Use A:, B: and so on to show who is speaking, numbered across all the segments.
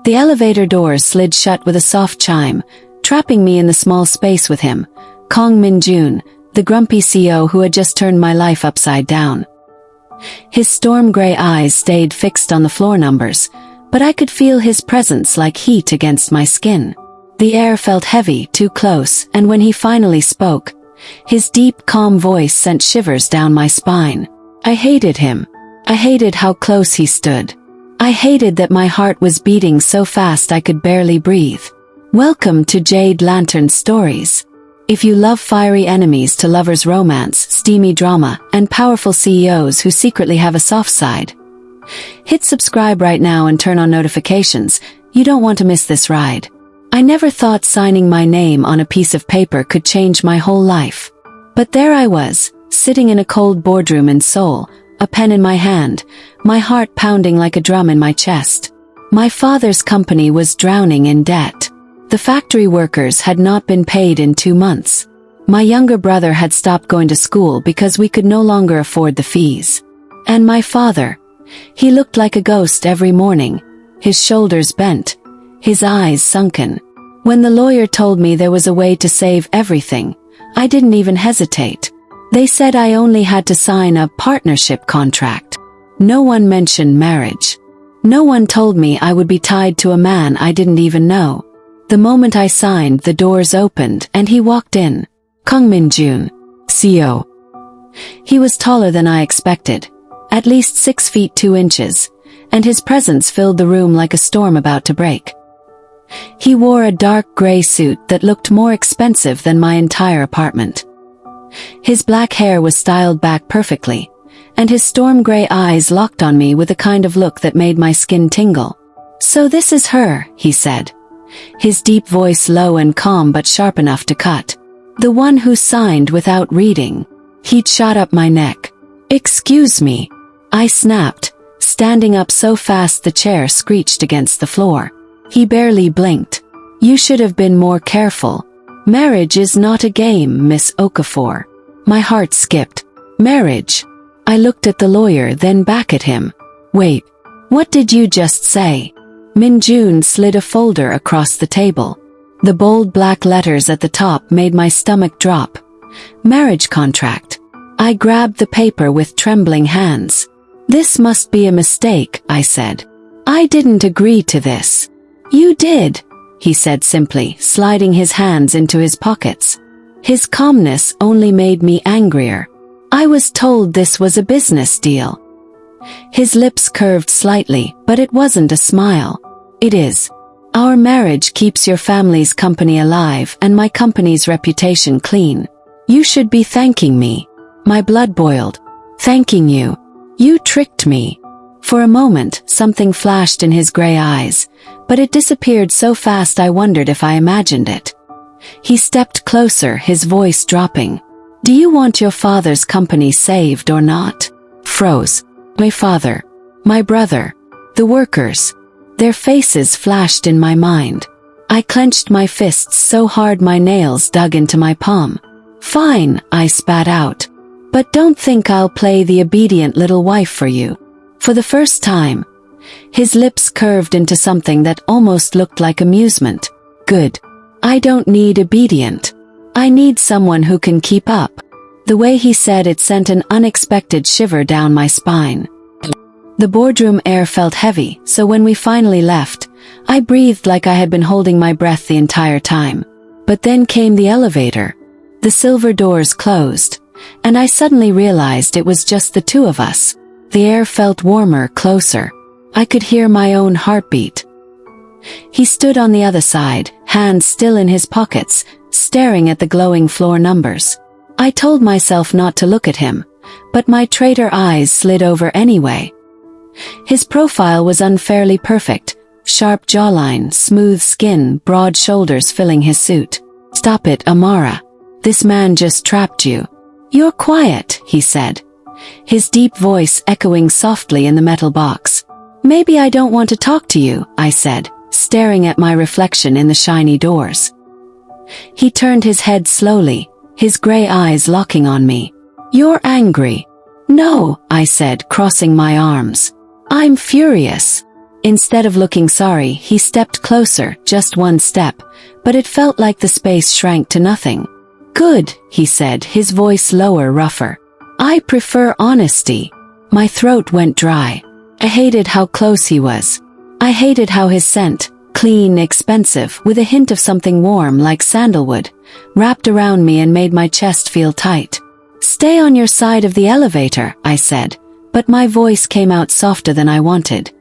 A: The elevator doors slid shut with a soft chime, trapping me in the small space with him, Kong Min-jun, the grumpy CEO who had just turned my life upside down. His storm gray eyes stayed fixed on the floor numbers, but I could feel his presence like heat against my skin. The air felt heavy, too close, and when he finally spoke, his deep, calm voice sent shivers down my spine. I hated him. I hated how close he stood. I hated that my heart was beating so fast I could barely breathe. Welcome to Jade Lantern Stories. If you love fiery enemies to lovers' romance, steamy drama, and powerful CEOs who secretly have a soft side, hit subscribe right now and turn on notifications. You don't want to miss this ride. I never thought signing my name on a piece of paper could change my whole life. But there I was, sitting in a cold boardroom in Seoul, a pen in my hand, my heart pounding like a drum in my chest. My father's company was drowning in debt. The factory workers had not been paid in 2 months. My younger brother had stopped going to school because we could no longer afford the fees. And my father, he looked like a ghost every morning, his shoulders bent, his eyes sunken. When the lawyer told me there was a way to save everything, I didn't even hesitate. They said I only had to sign a partnership contract. No one mentioned marriage. No one told me I would be tied to a man I didn't even know. The moment I signed, the doors opened and he walked in. Kong Min-jun, CEO. He was taller than I expected, at least 6 feet 2 inches, and his presence filled the room like a storm about to break. He wore a dark gray suit that looked more expensive than my entire apartment. His black hair was styled back perfectly, and his storm gray eyes locked on me with a kind of look that made my skin tingle. "So this is her," he said, his deep voice low and calm but sharp enough to cut. "The one who signed without reading." He'd shot up my neck. "Excuse me," I snapped, standing up so fast the chair screeched against the floor. He barely blinked. "You should have been more careful. Marriage is not a game, Miss Okafor." My heart skipped. Marriage? I looked at the lawyer, then back at him. "Wait, what did you just say?" Min-jun slid a folder across the table. The bold black letters at the top made my stomach drop. Marriage contract. I grabbed the paper with trembling hands. "This must be a mistake," I said. "I didn't agree to this." "You did," he said simply, sliding his hands into his pockets. His calmness only made me angrier. "I was told this was a business deal." His lips curved slightly, but it wasn't a smile. "It is. Our marriage keeps your family's company alive and my company's reputation clean. You should be thanking me." My blood boiled. "Thanking you? You tricked me." For a moment, something flashed in his gray eyes, but it disappeared so fast I wondered if I imagined it. He stepped closer, his voice dropping. "Do you want your father's company saved or not?" Froze. My father. My brother. The workers. Their faces flashed in my mind. I clenched my fists so hard my nails dug into my palm. "Fine," I spat out. "But don't think I'll play the obedient little wife for you." For the first time, his lips curved into something that almost looked like amusement. "Good. I don't need obedient. I need someone who can keep up." The way he said it sent an unexpected shiver down my spine. The boardroom air felt heavy, so when we finally left, I breathed like I had been holding my breath the entire time. But then came the elevator. The silver doors closed, and I suddenly realized it was just the two of us. The air felt warmer, closer. I could hear my own heartbeat. He stood on the other side, hands still in his pockets, staring at the glowing floor numbers. I told myself not to look at him, but my traitor eyes slid over anyway. His profile was unfairly perfect, sharp jawline, smooth skin, broad shoulders filling his suit. "Stop it, Amara. This man just trapped you." "You're quiet," he said, his deep voice echoing softly in the metal box. "Maybe I don't want to talk to you," I said, staring at my reflection in the shiny doors. He turned his head slowly, his gray eyes locking on me. "You're angry." "No," I said, crossing my arms. "I'm furious." Instead of looking sorry, he stepped closer, just one step, but it felt like the space shrank to nothing. "Good," he said, his voice lower, rougher. "I prefer honesty." My throat went dry. I hated how close he was. I hated how his scent, clean, expensive, with a hint of something warm like sandalwood, wrapped around me and made my chest feel tight. "Stay on your side of the elevator," I said, but my voice came out softer than I wanted.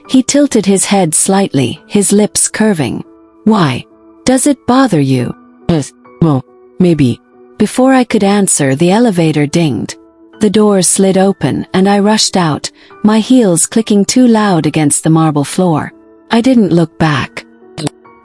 A: He tilted his head slightly, his lips curving. "Why? Does it bother you?" "Well, maybe." Before I could answer, the elevator dinged. The doors slid open, and I rushed out, my heels clicking too loud against the marble floor. I didn't look back.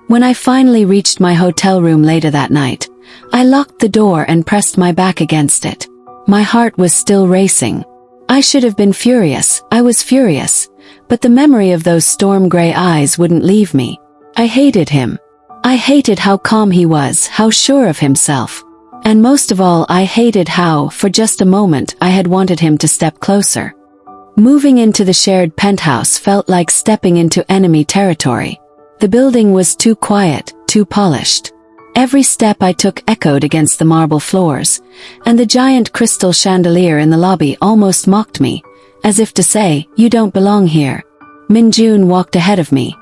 A: When I finally reached my hotel room later that night, I locked the door and pressed my back against it. My heart was still racing. I should have been furious, I was furious, but the memory of those storm-gray eyes wouldn't leave me. I hated him. I hated how calm he was, how sure of himself. And most of all, I hated how, for just a moment, I had wanted him to step closer. Moving into the shared penthouse felt like stepping into enemy territory. The building was too quiet, too polished. Every step I took echoed against the marble floors, and the giant crystal chandelier in the lobby almost mocked me, as if to say, "You don't belong here." Min-jun walked ahead of me,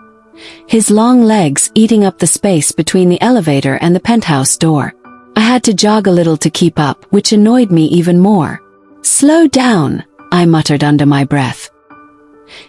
A: his long legs eating up the space between the elevator and the penthouse door. I had to jog a little to keep up, which annoyed me even more. "Slow down," I muttered under my breath.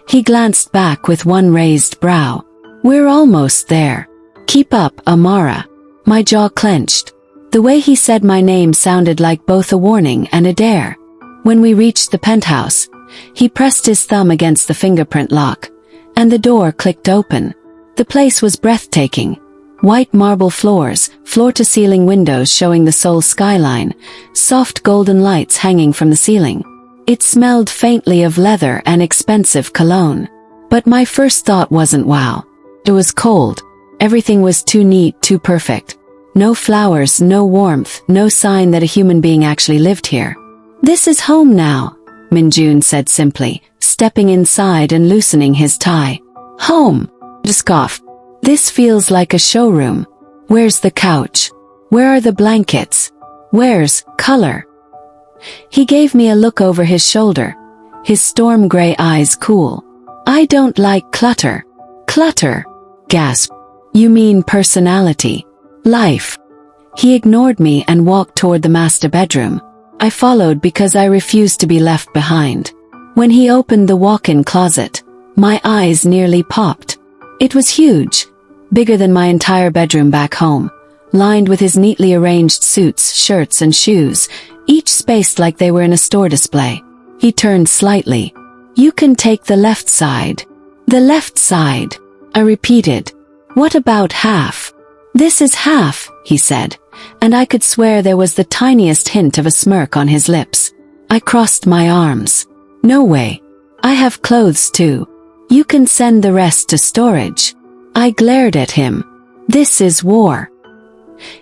A: He glanced back with one raised brow. "We're almost there. Keep up, Amara." My jaw clenched. The way he said my name sounded like both a warning and a dare. When we reached the penthouse, he pressed his thumb against the fingerprint lock, and the door clicked open. The place was breathtaking. White marble floors, floor-to-ceiling windows showing the Seoul skyline, soft golden lights hanging from the ceiling. It smelled faintly of leather and expensive cologne. But my first thought wasn't wow. It was cold. Everything was too neat, too perfect. No flowers, no warmth, no sign that a human being actually lived here. "This is home now," Min-jun said simply, stepping inside and loosening his tie. "Home." I scoffed. "This feels like a showroom. Where's the couch? Where are the blankets? Where's color?" He gave me a look over his shoulder, his storm-gray eyes cool. "I don't like clutter." "Clutter?" Gasp. "You mean personality. Life." He ignored me and walked toward the master bedroom. I followed because I refused to be left behind. When he opened the walk-in closet, my eyes nearly popped. It was huge, bigger than my entire bedroom back home, lined with his neatly arranged suits, shirts, and shoes, each spaced like they were in a store display. He turned slightly. "You can take the left side." "The left side," I repeated. "What about half?" "This is half," he said, and I could swear there was the tiniest hint of a smirk on his lips. I crossed my arms. "No way. I have clothes too. You can send the rest to storage." I glared at him. "This is war."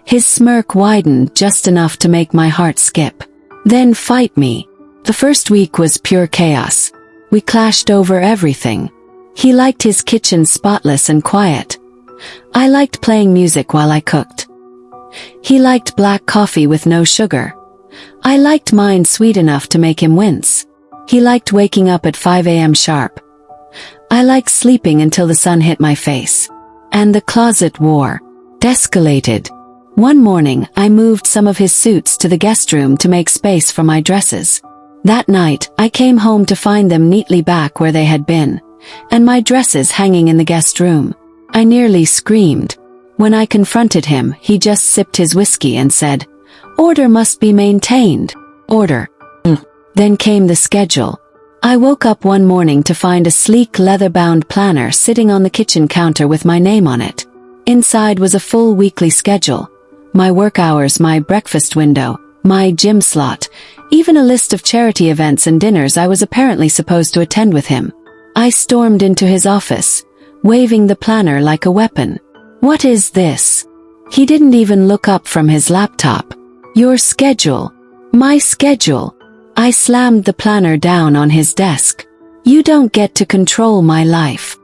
A: His smirk widened just enough to make my heart skip. "Then fight me." The first week was pure chaos. We clashed over everything. He liked his kitchen spotless and quiet. I liked playing music while I cooked. He liked black coffee with no sugar. I liked mine sweet enough to make him wince. He liked waking up at 5 a.m. sharp. I liked sleeping until the sun hit my face. And the closet war escalated. One morning, I moved some of his suits to the guest room to make space for my dresses. That night, I came home to find them neatly back where they had been, and my dresses hanging in the guest room. I nearly screamed. When I confronted him, he just sipped his whiskey and said, "Order must be maintained." Order. Then came the schedule. I woke up one morning to find a sleek leather-bound planner sitting on the kitchen counter with my name on it. Inside was a full weekly schedule. My work hours, my breakfast window, my gym slot, even a list of charity events and dinners I was apparently supposed to attend with him. I stormed into his office, waving the planner like a weapon. "What is this?" He didn't even look up from his laptop. "Your schedule." "My schedule." I slammed the planner down on his desk. You don't get to control my life."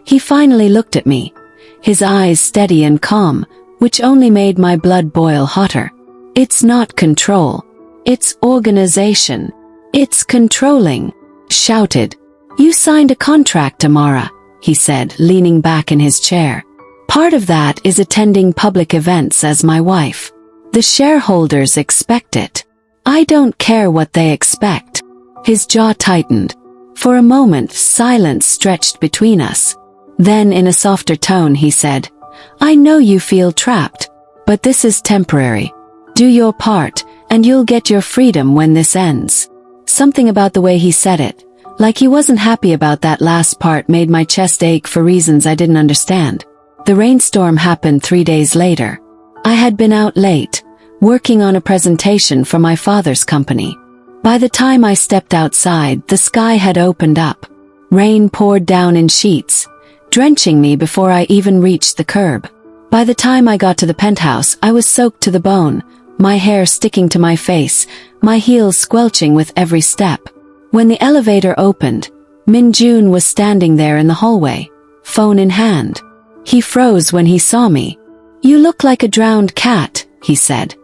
A: He finally looked at me, his eyes steady and calm, which only made my blood boil hotter. "It's not control. It's organization. It's controlling," shouted. "You signed a contract, Amara," he said, leaning back in his chair. "Part of that is attending public events as my wife. The shareholders expect it. I don't care what they expect." His jaw tightened. For a moment, silence stretched between us. Then, in a softer tone, he said, "I know you feel trapped, but this is temporary. Do your part, and you'll get your freedom when this ends." Something about the way he said it, like he wasn't happy about that last part, made my chest ache for reasons I didn't understand. The rainstorm happened 3 days later. I had been out late, working on a presentation for my father's company. By the time I stepped outside, the sky had opened up. Rain poured down in sheets, drenching me before I even reached the curb. By the time I got to the penthouse, I was soaked to the bone, my hair sticking to my face, my heels squelching with every step. When the elevator opened, Min Jun was standing there in the hallway, phone in hand. He froze when he saw me. "You look like a drowned cat," he said.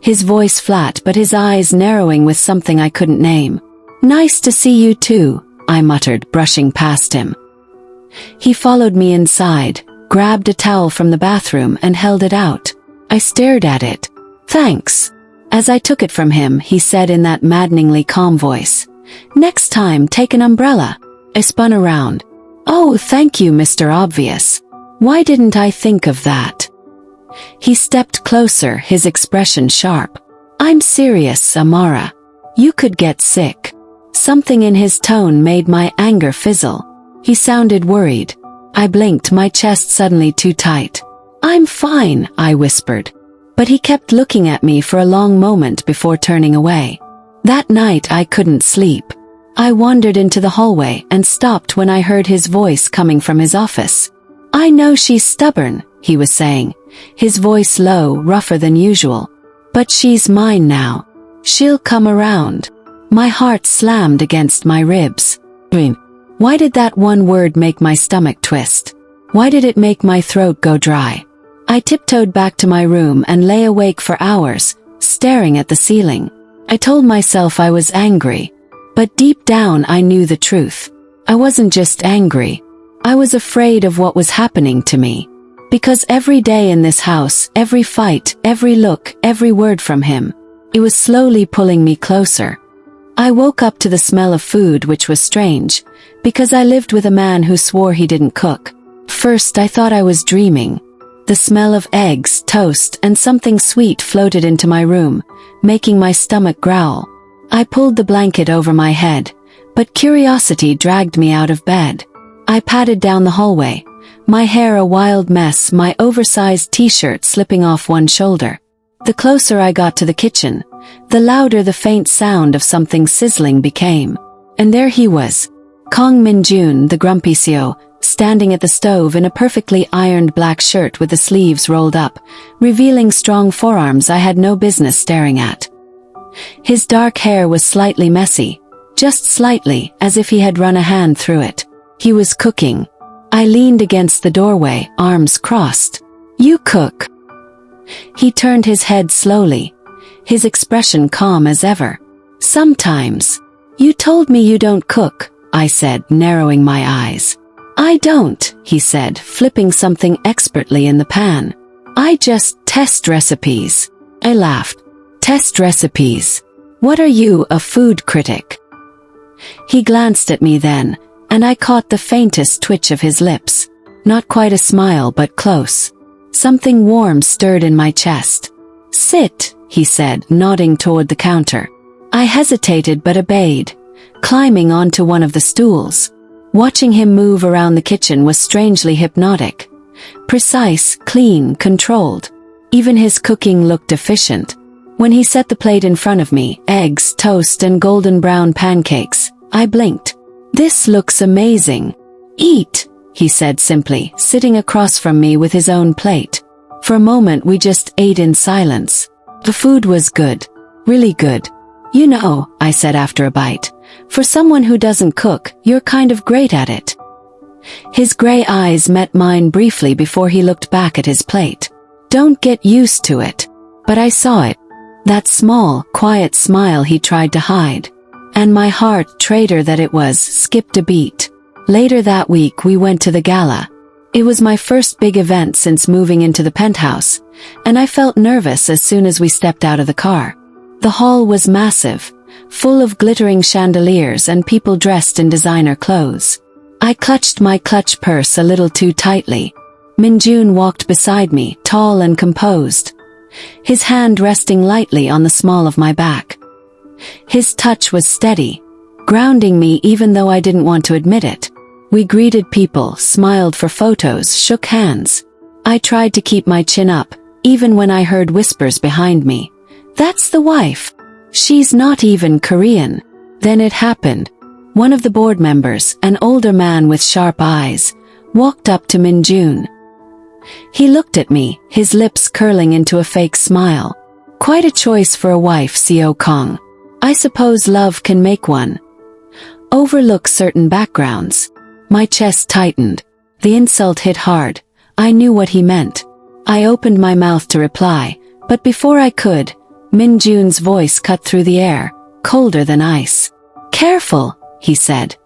A: His voice flat but his eyes narrowing with something I couldn't name. "Nice to see you too," I muttered, brushing past him. He followed me inside, grabbed a towel from the bathroom and held it out. I stared at it. "Thanks." As I took it from him, he said in that maddeningly calm voice, "Next time, take an umbrella." I spun around. "Oh, thank you, Mr. Obvious. Why didn't I think of that?" He stepped closer, his expression sharp. "I'm serious, Amara. You could get sick." Something in his tone made my anger fizzle. He sounded worried. I blinked, my chest suddenly too tight. "I'm fine," I whispered. But he kept looking at me for a long moment before turning away. That night I couldn't sleep. I wandered into the hallway and stopped when I heard his voice coming from his office. "I know she's stubborn," he was saying, his voice low, rougher than usual. "But she's mine now. She'll come around." My heart slammed against my ribs. Why did that one word make my stomach twist? Why did it make my throat go dry? I tiptoed back to my room and lay awake for hours, staring at the ceiling. I told myself I was angry, but deep down I knew the truth. I wasn't just angry. I was afraid of what was happening to me. Because every day in this house, every fight, every look, every word from him, it was slowly pulling me closer. I woke up to the smell of food, which was strange, because I lived with a man who swore he didn't cook. First I thought I was dreaming. The smell of eggs, toast, and something sweet floated into my room, making my stomach growl. I pulled the blanket over my head, but curiosity dragged me out of bed. I padded down the hallway, my hair a wild mess, my oversized t-shirt slipping off one shoulder. The closer I got to the kitchen, the louder the faint sound of something sizzling became. And there he was, Kong Min Jun, the grumpy CEO, standing at the stove in a perfectly ironed black shirt with the sleeves rolled up, revealing strong forearms I had no business staring at. His dark hair was slightly messy, just slightly, as if he had run a hand through it. He was cooking. I leaned against the doorway, arms crossed. "You cook?" He turned his head slowly, his expression calm as ever. "Sometimes." "You told me you don't cook," I said, narrowing my eyes. "I don't," he said, flipping something expertly in the pan. "I just test recipes." I laughed. "Test recipes? What are you, a food critic?" He glanced at me then, and I caught the faintest twitch of his lips. Not quite a smile, but close. Something warm stirred in my chest. "Sit," he said, nodding toward the counter. I hesitated but obeyed, climbing onto one of the stools. Watching him move around the kitchen was strangely hypnotic. Precise, clean, controlled. Even his cooking looked efficient. When he set the plate in front of me, eggs, toast, and golden brown pancakes, I blinked. "This looks amazing. Eat," he said simply, sitting across from me with his own plate. For a moment we just ate in silence. The food was good. Really good. You know, I said after a bite, for someone who doesn't cook, you're kind of great at it. His gray eyes met mine briefly before he looked back at his plate. Don't get used to it. But I saw it. That small, quiet smile he tried to hide. And my heart, traitor that it was, skipped a beat. Later that week we went to the gala. It was my first big event since moving into the penthouse, and I felt nervous as soon as we stepped out of the car. The hall was massive, full of glittering chandeliers and people dressed in designer clothes. I clutched my clutch purse a little too tightly. Minjun walked beside me, tall and composed, his hand resting lightly on the small of my back. His touch was steady, grounding me even though I didn't want to admit it. We greeted people, smiled for photos, shook hands. I tried to keep my chin up, even when I heard whispers behind me. That's the wife. She's not even Korean. Then it happened. One of the board members, an older man with sharp eyes, walked up to Minjun. He looked at me, his lips curling into a fake smile. Quite a choice for a wife, Seo Kong. I suppose love can make one overlook certain backgrounds. My chest tightened. The insult hit hard. I knew what he meant. I opened my mouth to reply, but before I could, Minjun's voice cut through the air, colder than ice. Careful, he said,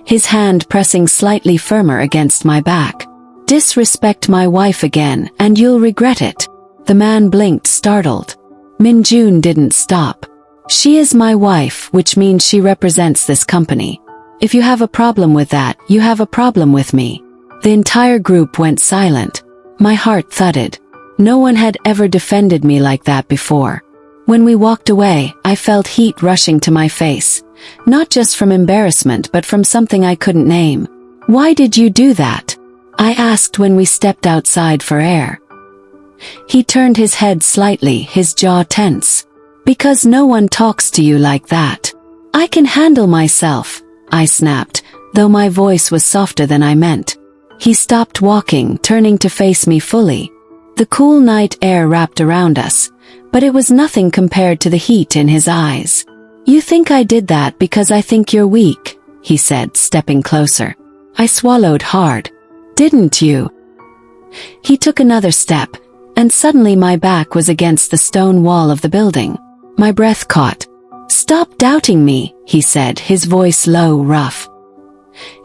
A: his hand pressing slightly firmer against my back. Disrespect my wife again, and you'll regret it. The man blinked, startled. Minjun didn't stop. She is my wife, which means she represents this company. If you have a problem with that, you have a problem with me. The entire group went silent. My heart thudded. No one had ever defended me like that before. When we walked away, I felt heat rushing to my face. Not just from embarrassment but from something I couldn't name. Why did you do that? I asked when we stepped outside for air. He turned his head slightly, his jaw tense. Because no one talks to you like that. I can handle myself, I snapped, though my voice was softer than I meant. He stopped walking, turning to face me fully. The cool night air wrapped around us, but it was nothing compared to the heat in his eyes. You think I did that because I think you're weak, he said, stepping closer. I swallowed hard. Didn't you? He took another step, and suddenly my back was against the stone wall of the building. My breath caught. Stop doubting me, he said, his voice low, rough.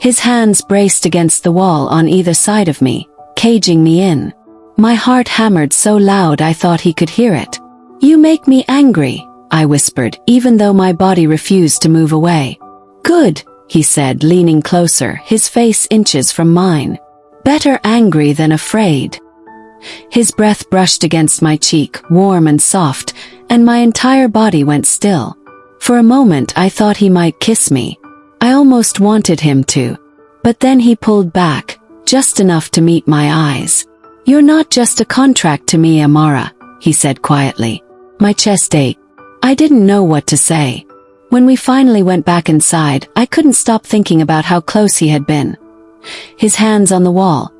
A: His hands braced against the wall on either side of me, caging me in. My heart hammered so loud I thought he could hear it. You make me angry, I whispered, even though my body refused to move away. Good, he said, leaning closer, his face inches from mine. Better angry than afraid. His breath brushed against my cheek, warm and soft, and my entire body went still. For a moment I thought he might kiss me. I almost wanted him to. But then he pulled back, just enough to meet my eyes. You're not just a contract to me, Amara, he said quietly. My chest ached. I didn't know what to say. When we finally went back inside, I couldn't stop thinking about how close he had been. His hands on the wall,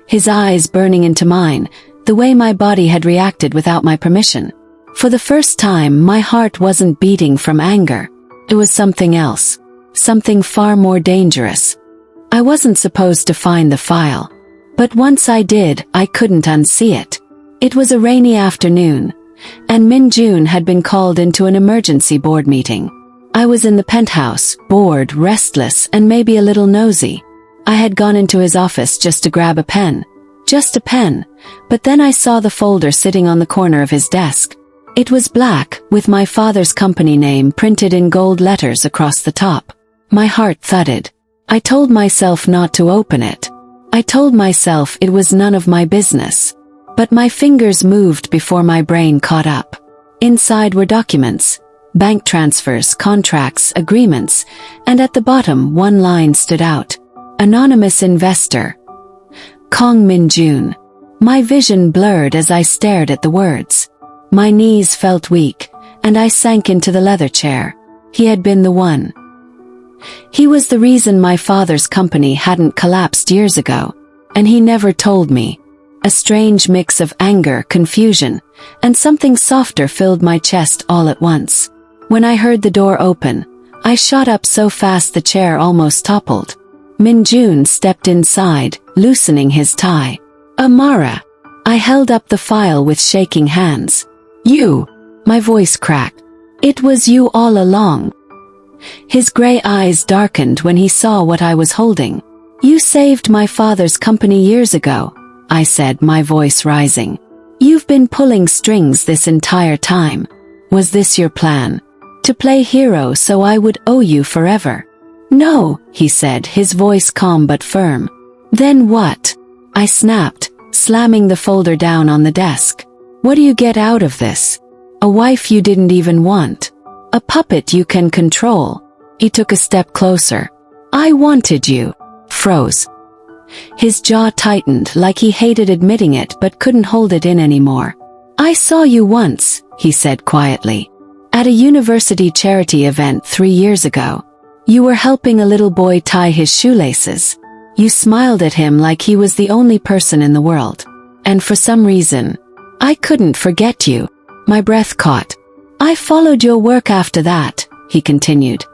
A: his eyes burning into mine, the way my body had reacted without my permission. For the first time, my heart wasn't beating from anger. It was something else. Something far more dangerous. I wasn't supposed to find the file. But once I did, I couldn't unsee it. It was a rainy afternoon, and Minjun had been called into an emergency board meeting. I was in the penthouse, bored, restless, and maybe a little nosy. I had gone into his office just to grab a pen. Just a pen. But then I saw the folder sitting on the corner of his desk. It was black, with my father's company name printed in gold letters across the top. My heart thudded. I told myself not to open it. I told myself it was none of my business. But my fingers moved before my brain caught up. Inside were documents, bank transfers, contracts, agreements, and at the bottom one line stood out. Anonymous investor. Kong Minjun. My vision blurred as I stared at the words. My knees felt weak, and I sank into the leather chair. He had been the one. He was the reason my father's company hadn't collapsed years ago, and he never told me. A strange mix of anger, confusion, and something softer filled my chest all at once. When I heard the door open, I shot up so fast the chair almost toppled. Min-jun stepped inside, loosening his tie. Amara. I held up the file with shaking hands. You. My voice cracked. It was you all along. His gray eyes darkened when he saw what I was holding. You saved my father's company years ago, I said, my voice rising. You've been pulling strings this entire time. Was this your plan? To play hero so I would owe you forever? No, he said, his voice calm but firm. Then what? I snapped, slamming the folder down on the desk. What do you get out of this? A wife you didn't even want. A puppet you can control. He took a step closer. I wanted you. Froze. His jaw tightened like he hated admitting it but couldn't hold it in anymore. I saw you once, he said quietly. At a university charity event 3 years ago. You were helping a little boy tie his shoelaces. You smiled at him like he was the only person in the world. And for some reason, I couldn't forget you. My breath caught. I followed your work after that, he continued,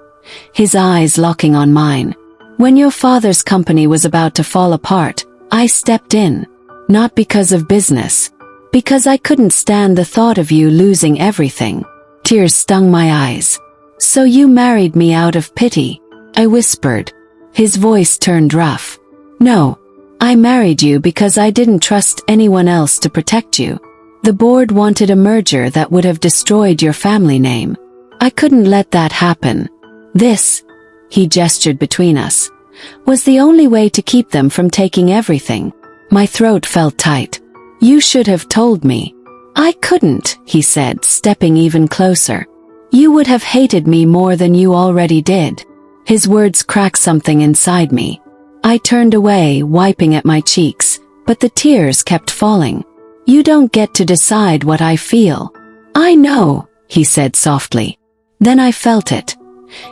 A: his eyes locking on mine. When your father's company was about to fall apart, I stepped in. Not because of business. Because I couldn't stand the thought of you losing everything. Tears stung my eyes. So you married me out of pity, I whispered. His voice turned rough. No. I married you because I didn't trust anyone else to protect you. The board wanted a merger that would have destroyed your family name. I couldn't let that happen. This, he gestured between us, was the only way to keep them from taking everything. My throat felt tight. You should have told me. I couldn't, he said, stepping even closer. You would have hated me more than you already did. His words cracked something inside me. I turned away, wiping at my cheeks, but the tears kept falling. You don't get to decide what I feel. I know, he said softly. Then I felt it.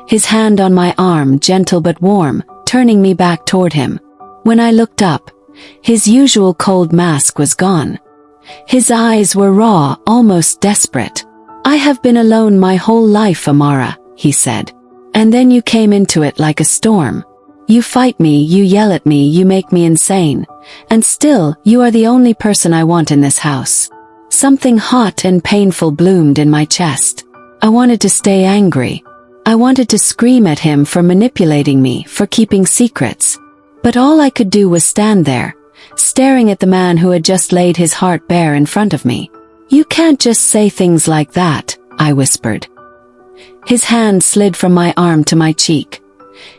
A: His hand on my arm, gentle but warm, turning me back toward him. When I looked up, his usual cold mask was gone. His eyes were raw, almost desperate. I have been alone my whole life, Amara, he said. And then you came into it like a storm. You fight me, you yell at me, you make me insane. And still, you are the only person I want in this house. Something hot and painful bloomed in my chest. I wanted to stay angry. I wanted to scream at him for manipulating me, for keeping secrets. But all I could do was stand there, staring at the man who had just laid his heart bare in front of me. You can't just say things like that, I whispered. His hand slid from my arm to my cheek,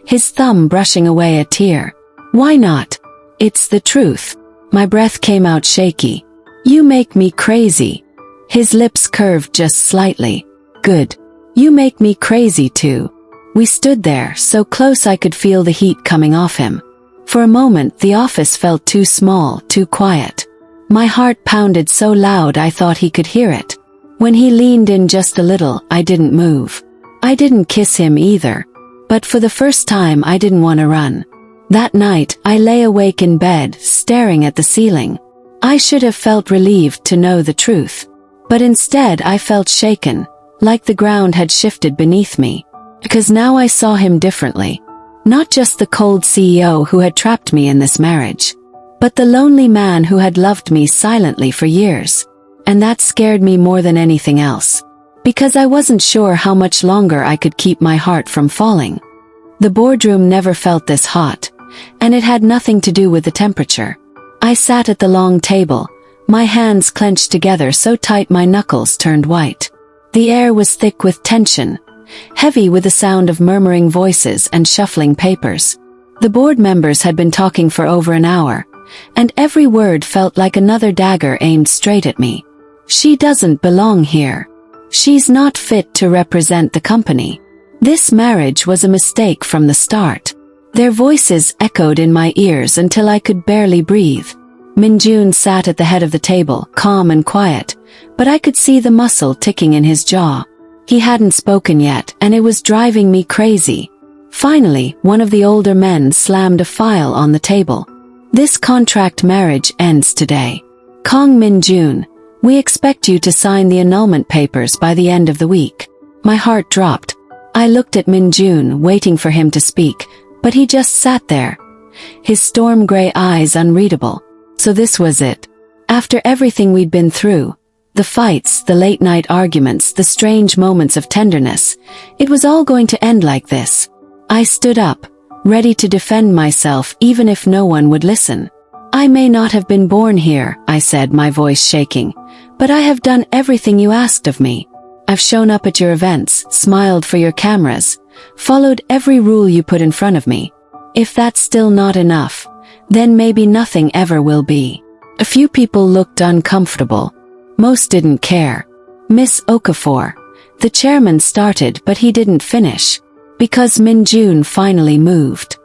A: his thumb brushing away a tear. Why not? It's the truth. My breath came out shaky. You make me crazy. His lips curved just slightly. Good. You make me crazy too. We stood there, so close I could feel the heat coming off him. For a moment the office felt too small, too quiet. My heart pounded so loud I thought he could hear it. When he leaned in just a little, I didn't move. I didn't kiss him either. But for the first time I didn't want to run. That night, I lay awake in bed, staring at the ceiling. I should have felt relieved to know the truth. But instead I felt shaken, like the ground had shifted beneath me. Because now I saw him differently. Not just the cold CEO who had trapped me in this marriage, but the lonely man who had loved me silently for years. And that scared me more than anything else. Because I wasn't sure how much longer I could keep my heart from falling. The boardroom never felt this hot, and it had nothing to do with the temperature. I sat at the long table, my hands clenched together so tight my knuckles turned white. The air was thick with tension, heavy with the sound of murmuring voices and shuffling papers. The board members had been talking for over an hour, and every word felt like another dagger aimed straight at me. She doesn't belong here. She's not fit to represent the company. This marriage was a mistake from the start. Their voices echoed in my ears until I could barely breathe. Min-jun sat at the head of the table, calm and quiet, but I could see the muscle ticking in his jaw. He hadn't spoken yet, and it was driving me crazy. Finally, one of the older men slammed a file on the table. This contract marriage ends today. Kong Min-jun, we expect you to sign the annulment papers by the end of the week. My heart dropped. I looked at Min Jun, waiting for him to speak, but he just sat there. His storm gray eyes unreadable. So this was it. After everything we'd been through, the fights, the late-night arguments, the strange moments of tenderness, it was all going to end like this. I stood up, ready to defend myself even if no one would listen. I may not have been born here, I said, my voice shaking, but I have done everything you asked of me. I've shown up at your events, smiled for your cameras, followed every rule you put in front of me. If that's still not enough, then maybe nothing ever will be. A few people looked uncomfortable. Most didn't care. Miss Okafor. The chairman started but he didn't finish. Because Min Jun finally moved.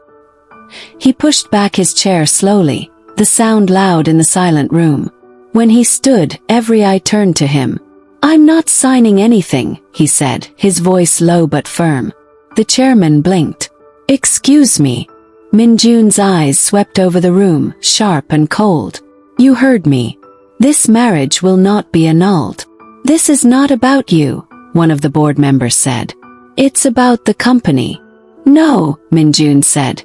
A: He pushed back his chair slowly, the sound loud in the silent room. When he stood, every eye turned to him. I'm not signing anything, he said, his voice low but firm. The chairman blinked. Excuse me. Min Jun's eyes swept over the room, sharp and cold. You heard me. This marriage will not be annulled. This is not about you, one of the board members said. It's about the company. No, Min Jun said,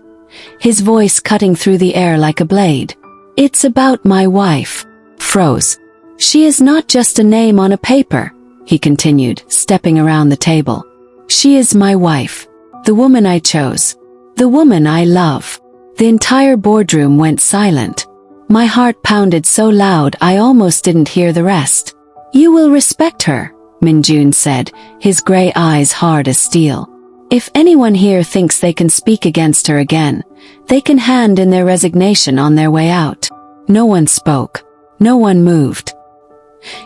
A: his voice cutting through the air like a blade. It's about my wife. Froze. She is not just a name on a paper, he continued, stepping around the table. She is my wife. The woman I chose. The woman I love. The entire boardroom went silent. My heart pounded so loud I almost didn't hear the rest. You will respect her, Min Jun said, his gray eyes hard as steel. If anyone here thinks they can speak against her again, they can hand in their resignation on their way out. No one spoke. No one moved.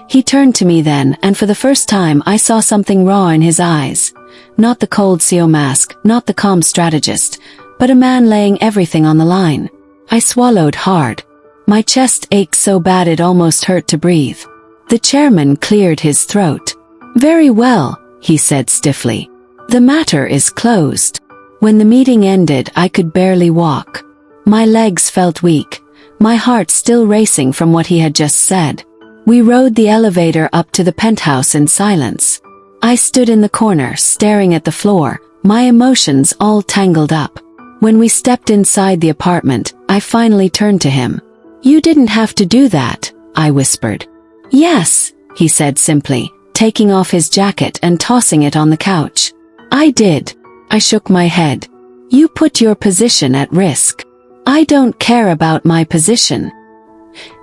A: He turned to me then, and for the first time I saw something raw in his eyes. Not the cold CEO mask, not the calm strategist, but a man laying everything on the line. I swallowed hard. My chest ached so bad it almost hurt to breathe. The chairman cleared his throat. Very well, he said stiffly. The matter is closed. When the meeting ended, I could barely walk. My legs felt weak, my heart still racing from what he had just said. We rode the elevator up to the penthouse in silence. I stood in the corner, staring at the floor, my emotions all tangled up. When we stepped inside the apartment, I finally turned to him. You didn't have to do that, I whispered. Yes, he said simply, taking off his jacket and tossing it on the couch. I did. I shook my head. You put your position at risk. I don't care about my position.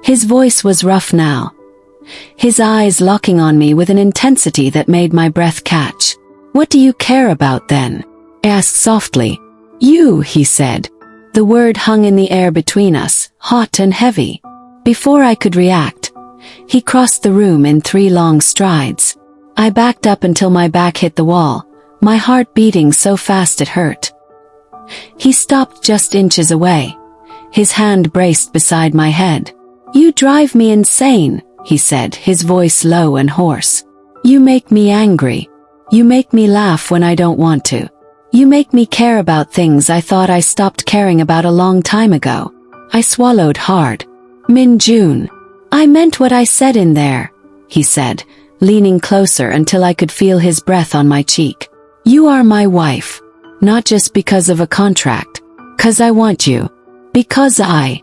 A: His voice was rough now, his eyes locking on me with an intensity that made my breath catch. What do you care about then? I asked softly. You, he said. The word hung in the air between us, hot and heavy. Before I could react, he crossed the room in 3 long strides. I backed up until my back hit the wall, my heart beating so fast it hurt. He stopped just inches away, his hand braced beside my head. You drive me insane, he said, his voice low and hoarse. You make me angry. You make me laugh when I don't want to. You make me care about things I thought I stopped caring about a long time ago. I swallowed hard. Min Jun. I meant what I said in there, he said, leaning closer until I could feel his breath on my cheek. You are my wife. Not just because of a contract. 'Cause I want you. Because I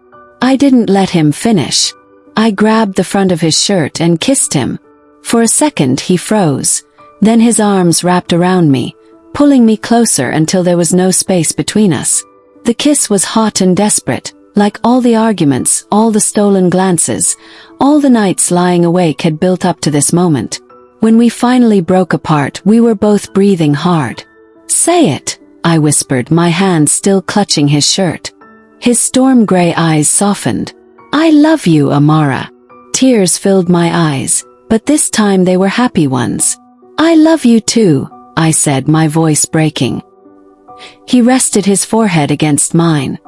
A: didn't let him finish. I grabbed the front of his shirt and kissed him. For a second he froze. Then his arms wrapped around me, pulling me closer until there was no space between us. The kiss was hot and desperate, like all the arguments, all the stolen glances, all the nights lying awake had built up to this moment. When we finally broke apart, we were both breathing hard. Say it, I whispered, my hand still clutching his shirt. His storm gray eyes softened. I love you, Amara. Tears filled my eyes, but this time they were happy ones. I love you too, I said, my voice breaking. He rested his forehead against mine,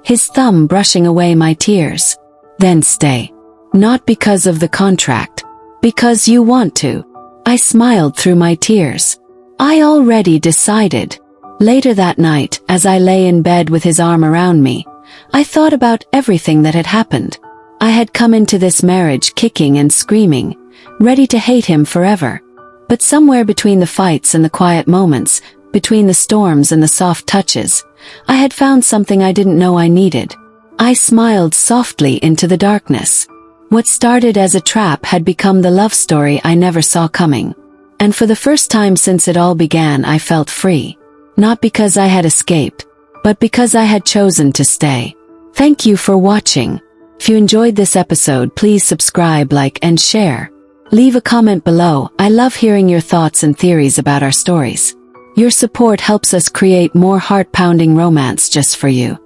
A: his thumb brushing away my tears. Then stay. Not because of the contract. Because you want to. I smiled through my tears. I already decided. Later that night, as I lay in bed with his arm around me, I thought about everything that had happened. I had come into this marriage kicking and screaming, ready to hate him forever. But somewhere between the fights and the quiet moments, between the storms and the soft touches, I had found something I didn't know I needed. I smiled softly into the darkness. What started as a trap had become the love story I never saw coming. And for the first time since it all began, I felt free. Not because I had escaped, but because I had chosen to stay. Thank you for watching. If you enjoyed this episode, please subscribe, like, and share. Leave a comment below. I love hearing your thoughts and theories about our stories. Your support helps us create more heart-pounding romance just for you.